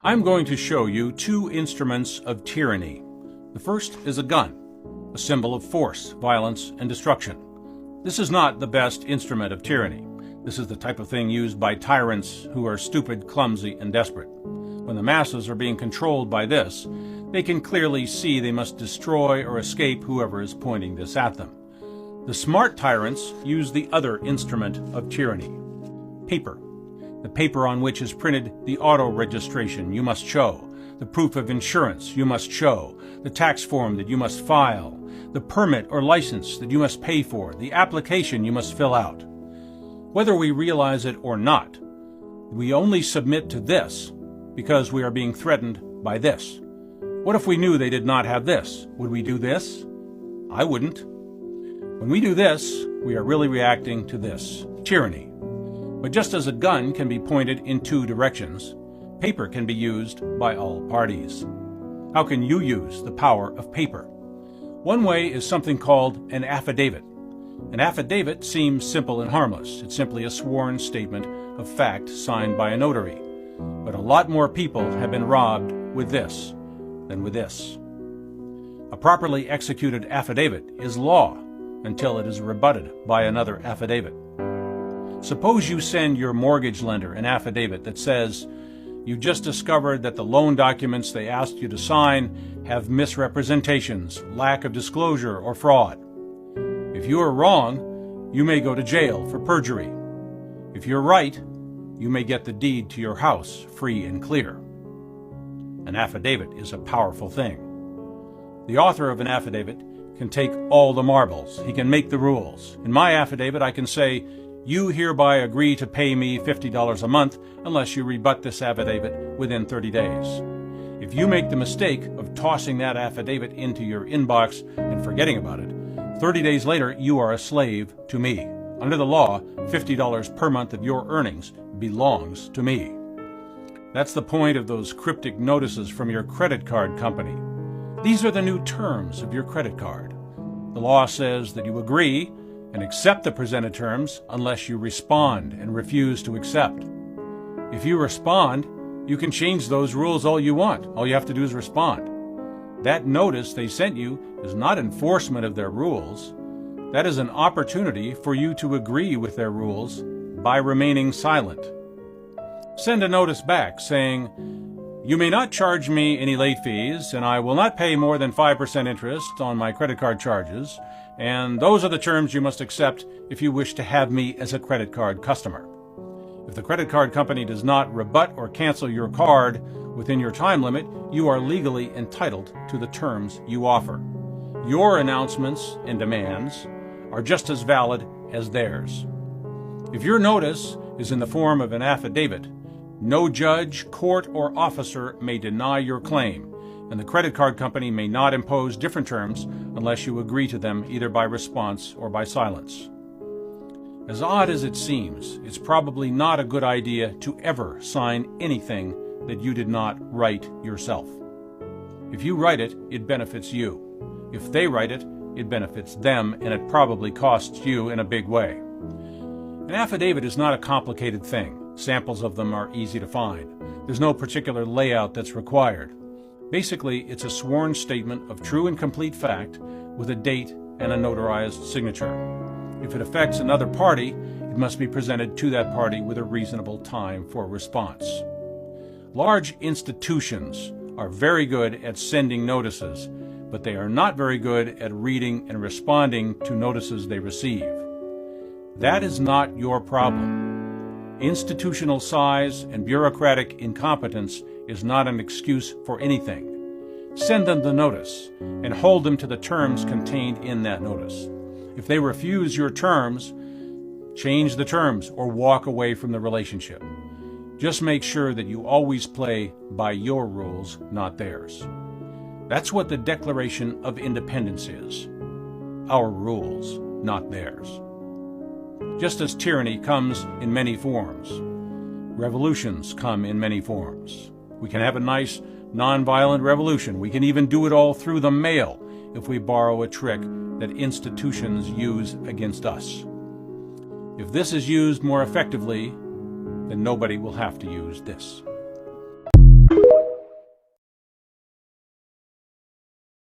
I'm going to show you two instruments of tyranny. The first is a gun, a symbol of force, violence, and destruction. This is not the best instrument of tyranny. This is the type of thing used by tyrants who are stupid, clumsy, and desperate. When the masses are being controlled by this, they can clearly see they must destroy or escape whoever is pointing this at them. The smart tyrants use the other instrument of tyranny, paper. The paper on which is printed the auto registration you must show, the proof of insurance you must show, the tax form that you must file, the permit or license that you must pay for, the application you must fill out. Whether we realize it or not, we only submit to this because we are being threatened by this. What if we knew they did not have this? Would we do this? I wouldn't. When we do this, we are really reacting to this, tyranny. But just as a gun can be pointed in two directions, paper can be used by all parties. How can you use the power of paper? One way is something called an affidavit. An affidavit seems simple and harmless. It's simply a sworn statement of fact signed by a notary. But a lot more people have been robbed with this than with this. A properly executed affidavit is law until it is rebutted by another affidavit. Suppose you send your mortgage lender an affidavit that says you just discovered that the loan documents they asked you to sign have misrepresentations, lack of disclosure, or fraud. If you are wrong, you may go to jail for perjury. If you're right, you may get the deed to your house free and clear. An affidavit is a powerful thing. The author of an affidavit can take all the marbles. He can make the rules. In my affidavit, I can say, "You hereby agree to pay me $50 a month unless you rebut this affidavit within 30 days. If you make the mistake of tossing that affidavit into your inbox and forgetting about it, 30 days later you are a slave to me. Under the law, $50 per month of your earnings belongs to me." That's the point of those cryptic notices from your credit card company. These are the new terms of your credit card. The law says that you agree and accept the presented terms unless you respond and refuse to accept. If you respond, you can change those rules all you want. All you have to do is respond. That notice they sent you is not enforcement of their rules. That is an opportunity for you to agree with their rules by remaining silent. Send a notice back saying, "You may not charge me any late fees, and I will not pay more than 5% interest on my credit card charges, and those are the terms you must accept if you wish to have me as a credit card customer." If the credit card company does not rebut or cancel your card within your time limit, you are legally entitled to the terms you offer. Your announcements and demands are just as valid as theirs. If your notice is in the form of an affidavit, no judge, court, or officer may deny your claim, and the credit card company may not impose different terms unless you agree to them either by response or by silence. As odd as it seems, it's probably not a good idea to ever sign anything that you did not write yourself. If you write it, it benefits you. If they write it, it benefits them, and it probably costs you in a big way. An affidavit is not a complicated thing. Samples of them are easy to find. There's no particular layout that's required. Basically, it's a sworn statement of true and complete fact with a date and a notarized signature. If it affects another party, it must be presented to that party with a reasonable time for response. Large institutions are very good at sending notices, but they are not very good at reading and responding to notices they receive. That is not your problem. Institutional size and bureaucratic incompetence is not an excuse for anything. Send them the notice and hold them to the terms contained in that notice. If they refuse your terms, change the terms or walk away from the relationship. Just make sure that you always play by your rules, not theirs. That's what the Declaration of Independence is. Our rules, not theirs. Just as tyranny comes in many forms, revolutions come in many forms. We can have a nice, nonviolent revolution. We can even do it all through the mail if we borrow a trick that institutions use against us. If this is used more effectively, then nobody will have to use this.